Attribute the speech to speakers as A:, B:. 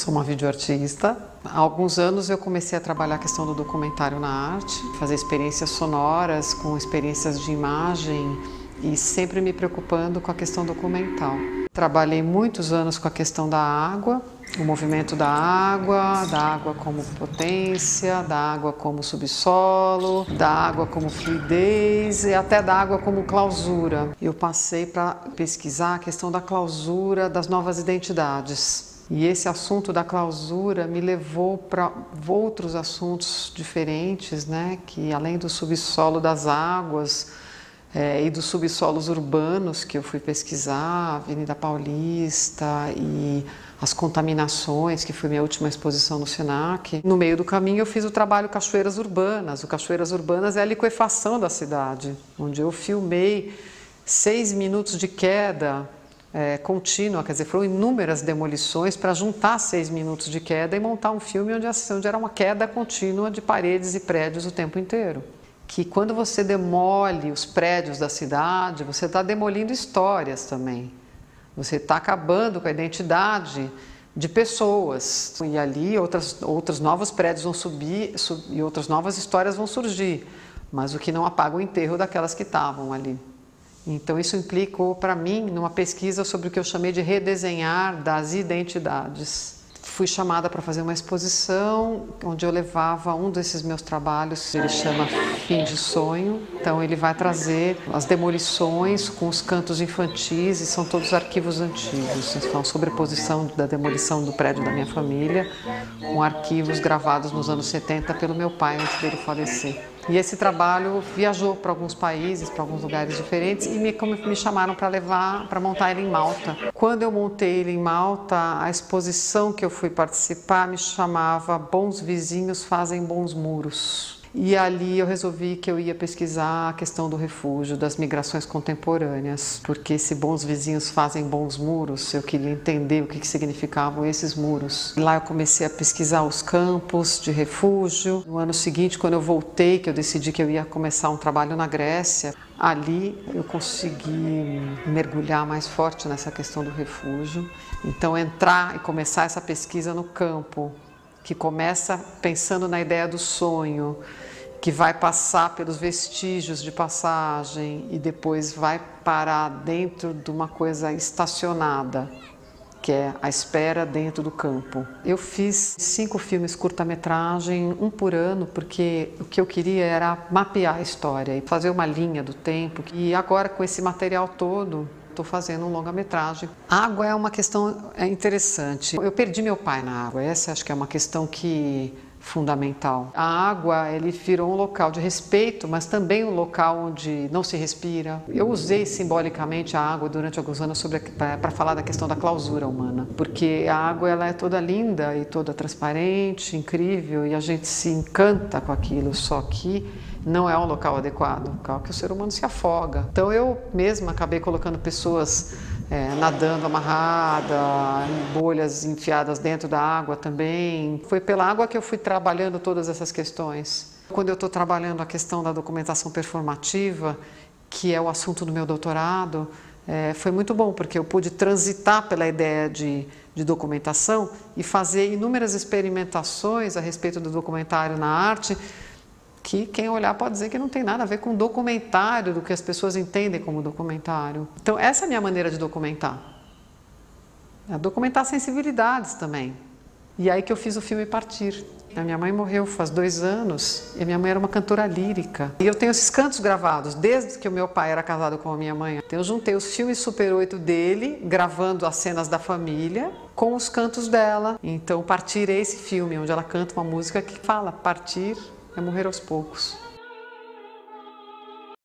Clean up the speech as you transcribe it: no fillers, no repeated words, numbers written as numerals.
A: sou uma videoartista. Há alguns anos eu comecei a trabalhar a questão do documentário na arte, fazer experiências sonoras com experiências de imagem e sempre me preocupando com a questão documental. Trabalhei muitos anos com a questão da água, o movimento da água como potência, da água como subsolo, da água como fluidez e até da água como clausura. Eu passei para pesquisar a questão da clausura das novas identidades. E esse assunto da clausura me levou para outros assuntos diferentes, né? Que além do subsolo das águas e dos subsolos urbanos que eu fui pesquisar, Avenida Paulista e as contaminações, que foi minha última exposição no SENAC. No meio do caminho eu fiz o trabalho Cachoeiras Urbanas. O Cachoeiras Urbanas é a liquefação da cidade, onde eu filmei 6 minutos de queda contínua, quer dizer, foram inúmeras demolições para juntar 6 minutos de queda e montar um filme onde era uma queda contínua de paredes e prédios o tempo inteiro. Que quando você demole os prédios da cidade, você está demolindo histórias também. Você está acabando com a identidade de pessoas. E ali outros novos prédios vão subir e outras novas histórias vão surgir. Mas o que não apaga o enterro daquelas que estavam ali. Então isso implicou para mim numa pesquisa sobre o que eu chamei de redesenhar das identidades. Fui chamada para fazer uma exposição onde eu levava um desses meus trabalhos, ele chama Fim de Sonho. Então ele vai trazer as demolições com os cantos infantis e são todos arquivos antigos. Então, sobreposição da demolição do prédio da minha família com arquivos gravados nos anos 70 pelo meu pai antes dele falecer. E esse trabalho viajou para alguns países, para alguns lugares diferentes e me chamaram para montar ele em Malta. Quando eu montei ele em Malta, a exposição que eu fui participar me chamava Bons Vizinhos Fazem Bons Muros. E ali eu resolvi que eu ia pesquisar a questão do refúgio, das migrações contemporâneas, porque se bons vizinhos fazem bons muros, eu queria entender o que significavam esses muros. Lá eu comecei a pesquisar os campos de refúgio. No ano seguinte, quando eu voltei, que eu decidi que eu ia começar um trabalho na Grécia, ali eu consegui mergulhar mais forte nessa questão do refúgio. Então entrar e começar essa pesquisa no campo, que começa pensando na ideia do sonho, que vai passar pelos vestígios de passagem e depois vai parar dentro de uma coisa estacionada, que é a espera dentro do campo. Eu fiz 5 filmes curta-metragem, um por ano, porque o que eu queria era mapear a história e fazer uma linha do tempo. E agora, com esse material todo, estou fazendo um longa-metragem. A água é uma questão interessante. Eu perdi meu pai na água, essa acho que é uma questão fundamental. A água, ele virou um local de respeito, mas também um local onde não se respira. Eu usei simbolicamente a água durante alguns anos para falar da questão da clausura humana, porque a água ela é toda linda e toda transparente, incrível, e a gente se encanta com aquilo, só que não é um local adequado, um local que o ser humano se afoga. Então eu mesma acabei colocando pessoas nadando amarrada, em bolhas enfiadas dentro da água também. Foi pela água que eu fui trabalhando todas essas questões. Quando eu estou trabalhando a questão da documentação performativa, que é o assunto do meu doutorado, foi muito bom, porque eu pude transitar pela ideia de documentação e fazer inúmeras experimentações a respeito do documentário na arte, que quem olhar pode dizer que não tem nada a ver com documentário, do que as pessoas entendem como documentário. Então essa é a minha maneira de documentar. Documentar sensibilidades também. E aí que eu fiz o filme Partir. A minha mãe morreu faz 2 anos e a minha mãe era uma cantora lírica. E eu tenho esses cantos gravados, desde que o meu pai era casado com a minha mãe. Então eu juntei os filmes Super 8 dele, gravando as cenas da família, com os cantos dela. Então Partir é esse filme, onde ela canta uma música que fala Partir é morrer aos poucos.